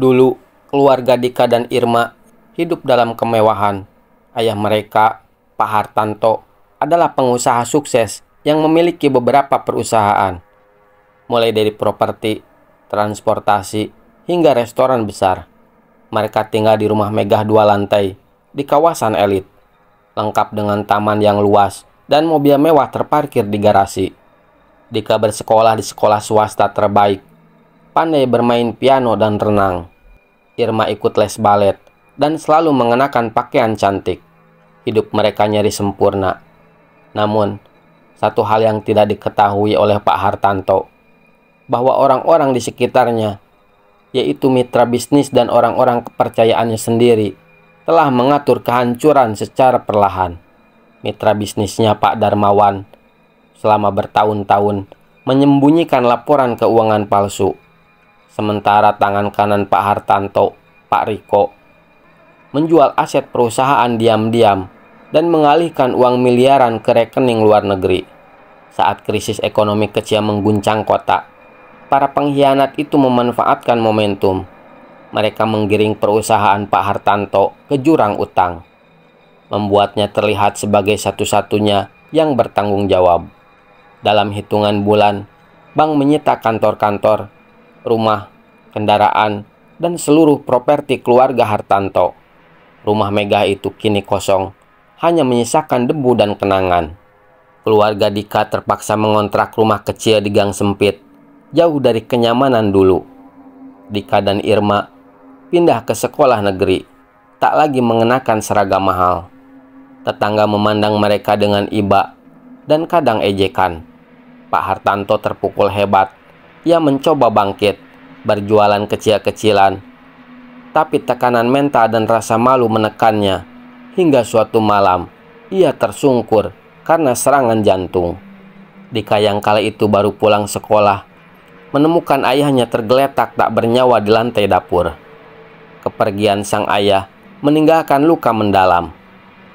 Dulu, keluarga Dika dan Irma hidup dalam kemewahan. Ayah mereka, Pak Hartanto, adalah pengusaha sukses yang memiliki beberapa perusahaan, mulai dari properti, transportasi, hingga restoran besar. Mereka tinggal di rumah megah 2 lantai di kawasan elit, lengkap dengan taman yang luas dan mobil mewah terparkir di garasi. Dika bersekolah di sekolah swasta terbaik, pandai bermain piano dan renang. Irma ikut les balet dan selalu mengenakan pakaian cantik. Hidup mereka nyaris sempurna. Namun, satu hal yang tidak diketahui oleh Pak Hartanto, bahwa orang-orang di sekitarnya, yaitu mitra bisnis dan orang-orang kepercayaannya sendiri, telah mengatur kehancuran secara perlahan. Mitra bisnisnya Pak Darmawan selama bertahun-tahun menyembunyikan laporan keuangan palsu. Sementara tangan kanan Pak Hartanto, Pak Riko, menjual aset perusahaan diam-diam dan mengalihkan uang miliaran ke rekening luar negeri. Saat krisis ekonomi kecil mengguncang kota, para pengkhianat itu memanfaatkan momentum. Mereka menggiring perusahaan Pak Hartanto ke jurang utang, membuatnya terlihat sebagai satu-satunya yang bertanggung jawab. Dalam hitungan bulan, bank menyita kantor-kantor, rumah, kendaraan, dan seluruh properti keluarga Hartanto. Rumah megah itu kini kosong, hanya menyisakan debu dan kenangan. Keluarga Dika terpaksa mengontrak rumah kecil di gang sempit, jauh dari kenyamanan dulu. Dika dan Irma pindah ke sekolah negeri, tak lagi mengenakan seragam mahal. Tetangga memandang mereka dengan iba dan kadang ejekan. Pak Hartanto terpukul hebat. Ia mencoba bangkit, berjualan kecil-kecilan, tapi tekanan mental dan rasa malu menekannya. Hingga suatu malam, ia tersungkur karena serangan jantung. Dika yang kala itu baru pulang sekolah, menemukan ayahnya tergeletak tak bernyawa di lantai dapur. Kepergian sang ayah meninggalkan luka mendalam,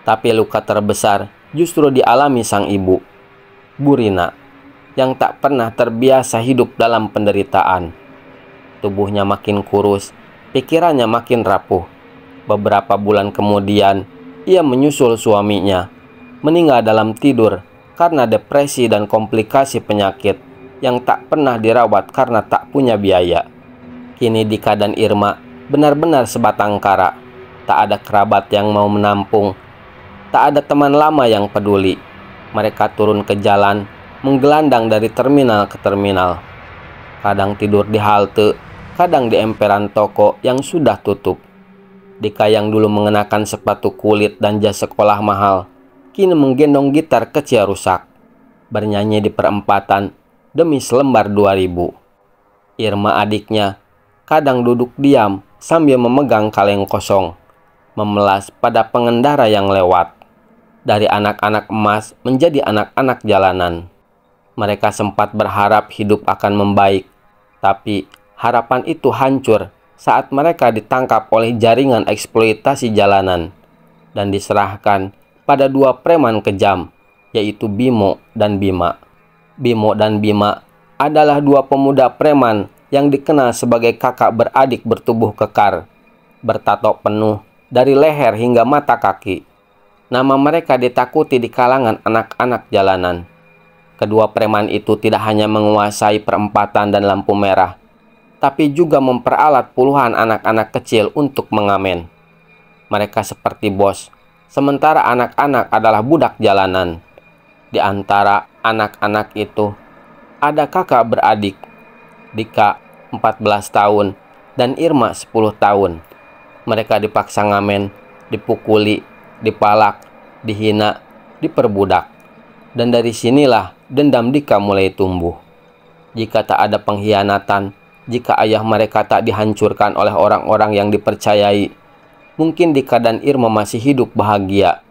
tapi luka terbesar justru dialami sang ibu, Bu Rina, yang tak pernah terbiasa hidup dalam penderitaan. Tubuhnya makin kurus, pikirannya makin rapuh. Beberapa bulan kemudian, ia menyusul suaminya, meninggal dalam tidur karena depresi dan komplikasi penyakit yang tak pernah dirawat karena tak punya biaya. Kini Dika dan Irma benar-benar sebatang kara. Tak ada kerabat yang mau menampung, tak ada teman lama yang peduli. Mereka turun ke jalan, menggelandang dari terminal ke terminal. Kadang tidur di halte, kadang di emperan toko yang sudah tutup. Dika yang dulu mengenakan sepatu kulit dan jas sekolah mahal, kini menggendong gitar kecil rusak, bernyanyi di perempatan demi selembar 2.000. Irma adiknya kadang duduk diam sambil memegang kaleng kosong, memelas pada pengendara yang lewat. Dari anak-anak emas menjadi anak-anak jalanan. Mereka sempat berharap hidup akan membaik, tapi harapan itu hancur saat mereka ditangkap oleh jaringan eksploitasi jalanan dan diserahkan pada 2 preman kejam, yaitu Bimo dan Bima. Bimo dan Bima adalah 2 pemuda preman yang dikenal sebagai kakak beradik bertubuh kekar, bertato penuh dari leher hingga mata kaki. Nama mereka ditakuti di kalangan anak-anak jalanan. Kedua preman itu tidak hanya menguasai perempatan dan lampu merah, tapi juga memperalat puluhan anak-anak kecil untuk mengamen. Mereka seperti bos, sementara anak-anak adalah budak jalanan. Di antara anak-anak itu, ada kakak beradik, Dika 14 tahun dan Irma 10 tahun. Mereka dipaksa ngamen, dipukuli, dipalak, dihina, diperbudak. Dan dari sinilah dendam Dika mulai tumbuh. Jika tak ada pengkhianatan, jika ayah mereka tak dihancurkan oleh orang-orang yang dipercayai, mungkin Dika dan Irma masih hidup bahagia.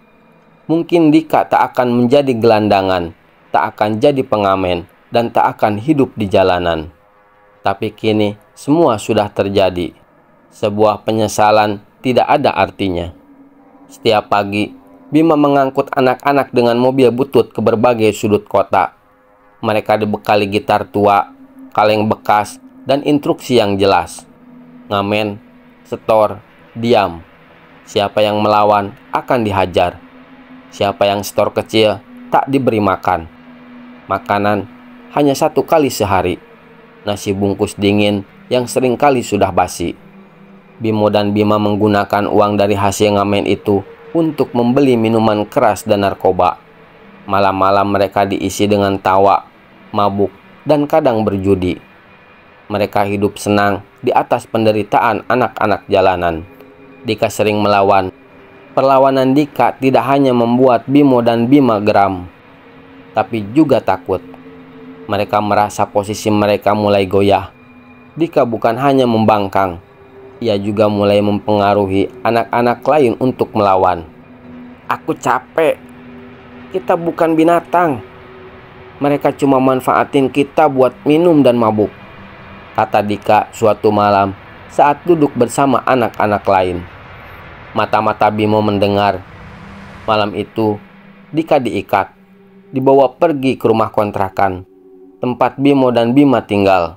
Mungkin Dika tak akan menjadi gelandangan, tak akan jadi pengamen, dan tak akan hidup di jalanan. Tapi kini semua sudah terjadi. Sebuah penyesalan tidak ada artinya. Setiap pagi, Bima mengangkut anak-anak dengan mobil butut ke berbagai sudut kota. Mereka dibekali gitar tua, kaleng bekas, dan instruksi yang jelas. Ngamen setor, diam. Siapa yang melawan akan dihajar. Siapa yang setor kecil tak diberi makan. Makanan hanya 1 kali sehari. Nasi bungkus dingin yang seringkali sudah basi. Bimo dan Bima menggunakan uang dari hasil ngamen itu untuk membeli minuman keras dan narkoba. Malam-malam mereka diisi dengan tawa, mabuk, dan kadang berjudi. Mereka hidup senang di atas penderitaan anak-anak jalanan. Dika sering melawan. Perlawanan Dika tidak hanya membuat Bimo dan Bima geram, tapi juga takut. Mereka merasa posisi mereka mulai goyah. Dika bukan hanya membangkang, ia juga mulai mempengaruhi anak-anak lain untuk melawan. "Aku capek. Kita bukan binatang. Mereka cuma manfaatin kita buat minum dan mabuk," kata Dika suatu malam saat duduk bersama anak-anak lain. Mata-mata Bimo mendengar. Malam itu, Dika diikat, dibawa pergi ke rumah kontrakan, tempat Bimo dan Bima tinggal,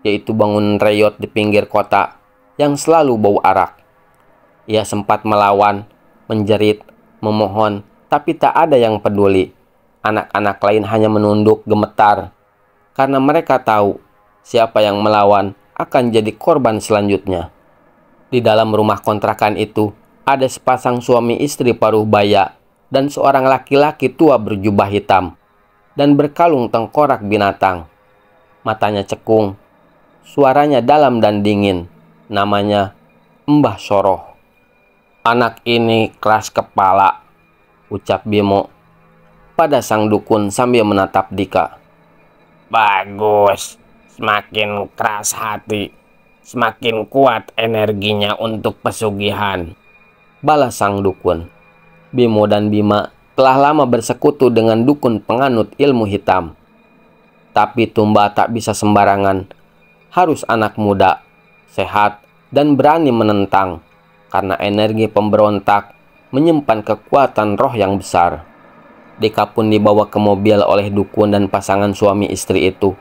yaitu bangunan reyot di pinggir kota yang selalu bau arak. Ia sempat melawan, menjerit, memohon, tapi tak ada yang peduli. Anak-anak lain hanya menunduk gemetar, karena mereka tahu siapa yang melawan akan jadi korban selanjutnya. Di dalam rumah kontrakan itu, ada sepasang suami istri paruh baya dan seorang laki-laki tua berjubah hitam dan berkalung tengkorak binatang. Matanya cekung, suaranya dalam dan dingin. Namanya Mbah Soroh. "Anak ini keras kepala," ucap Bimo pada sang dukun sambil menatap Dika. "Bagus, semakin keras hati, semakin kuat energinya untuk pesugihan," balas sang dukun. Bimo dan Bima telah lama bersekutu dengan dukun penganut ilmu hitam. Tapi tumba tak bisa sembarangan. Harus anak muda, sehat, dan berani menentang, karena energi pemberontak menyimpan kekuatan roh yang besar. Dika pun dibawa ke mobil oleh dukun dan pasangan suami istri itu,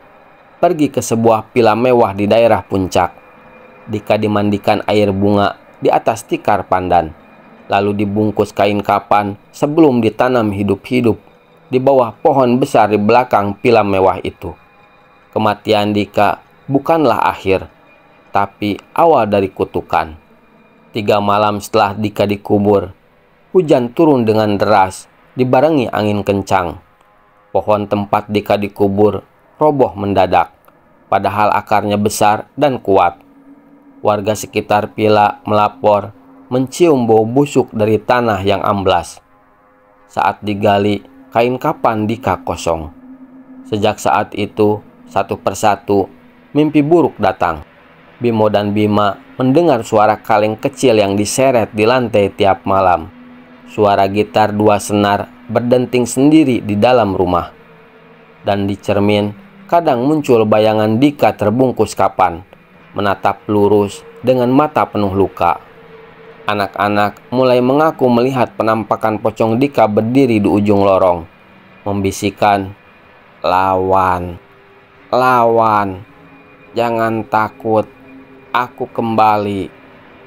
pergi ke sebuah villa mewah di daerah puncak. Dika dimandikan air bunga di atas tikar pandan, lalu dibungkus kain kapan sebelum ditanam hidup-hidup di bawah pohon besar di belakang villa mewah itu. Kematian Dika bukanlah akhir, tapi awal dari kutukan. 3 malam setelah Dika dikubur, hujan turun dengan deras, dibarengi angin kencang. Pohon tempat Dika dikubur roboh mendadak, padahal akarnya besar dan kuat. Warga sekitar villa melapor mencium bau busuk dari tanah yang amblas. Saat digali, kain kapan Dika kosong. Sejak saat itu, satu persatu, mimpi buruk datang. Bimo dan Bima mendengar suara kaleng kecil yang diseret di lantai tiap malam. Suara gitar 2 senar berdenting sendiri di dalam rumah. Dan di cermin, kadang muncul bayangan Dika terbungkus kapan, menatap lurus dengan mata penuh luka. Anak-anak mulai mengaku melihat penampakan pocong Dika berdiri di ujung lorong, membisikkan, "Lawan, lawan, jangan takut, aku kembali."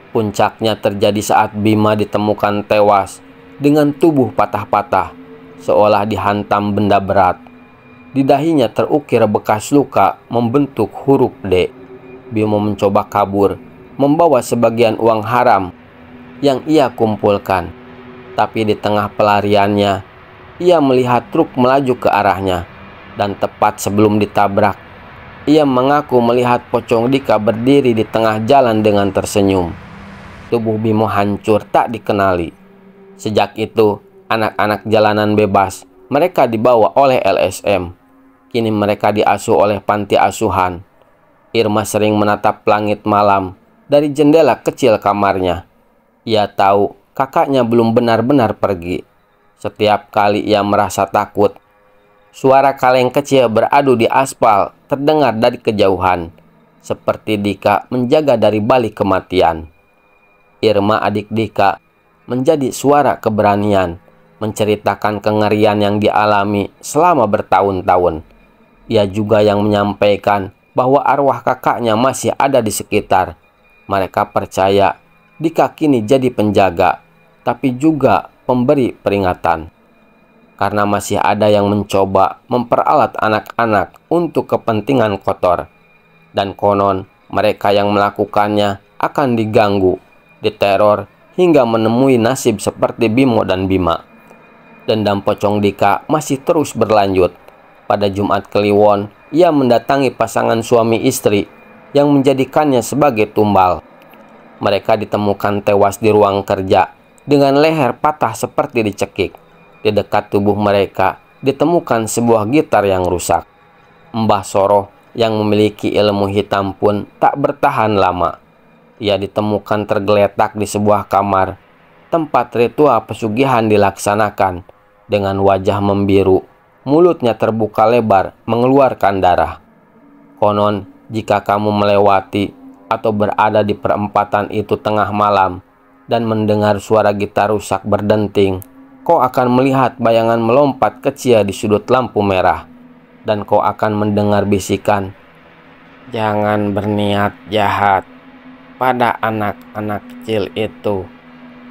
Puncaknya terjadi saat Bima ditemukan tewas dengan tubuh patah-patah, seolah dihantam benda berat. Di dahinya terukir bekas luka membentuk huruf D. Bima mencoba kabur, membawa sebagian uang haram yang ia kumpulkan. Tapi di tengah pelariannya, ia melihat truk melaju ke arahnya, dan tepat sebelum ditabrak, ia mengaku melihat pocong Dika berdiri di tengah jalan dengan tersenyum. Tubuh Bimo hancur tak dikenali. Sejak itu, anak-anak jalanan bebas. Mereka dibawa oleh LSM. Kini mereka diasuh oleh panti asuhan. Irma sering menatap langit malam dari jendela kecil kamarnya. Ia tahu kakaknya belum benar-benar pergi. Setiap kali ia merasa takut, suara kaleng kecil beradu di aspal terdengar dari kejauhan, seperti Dika menjaga dari balik kematian. Irma, adik Dika, menjadi suara keberanian, menceritakan kengerian yang dialami selama bertahun-tahun. Ia juga yang menyampaikan bahwa arwah kakaknya masih ada di sekitar, Mereka percaya Dika kini jadi penjaga, tapi juga pemberi peringatan. Karena masih ada yang mencoba memperalat anak-anak untuk kepentingan kotor. Dan konon mereka yang melakukannya akan diganggu, diteror, hingga menemui nasib seperti Bimo dan Bima. Dendam Pocong Dika masih terus berlanjut. Pada Jumat Kliwon, ia mendatangi pasangan suami istri yang menjadikannya sebagai tumbal. Mereka ditemukan tewas di ruang kerja dengan leher patah seperti dicekik. Di dekat tubuh mereka ditemukan sebuah gitar yang rusak. Mbah Soroh yang memiliki ilmu hitam pun tak bertahan lama. Ia ditemukan tergeletak di sebuah kamar tempat ritual pesugihan dilaksanakan. Dengan wajah membiru, mulutnya terbuka lebar mengeluarkan darah. Konon jika kamu melewati atau berada di perempatan itu tengah malam dan mendengar suara gitar rusak berdenting, kau akan melihat bayangan melompat kecil di sudut lampu merah. Dan kau akan mendengar bisikan, "Jangan berniat jahat pada anak-anak kecil itu,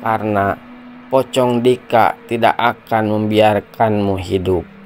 karena Pocong Dika tidak akan membiarkanmu hidup."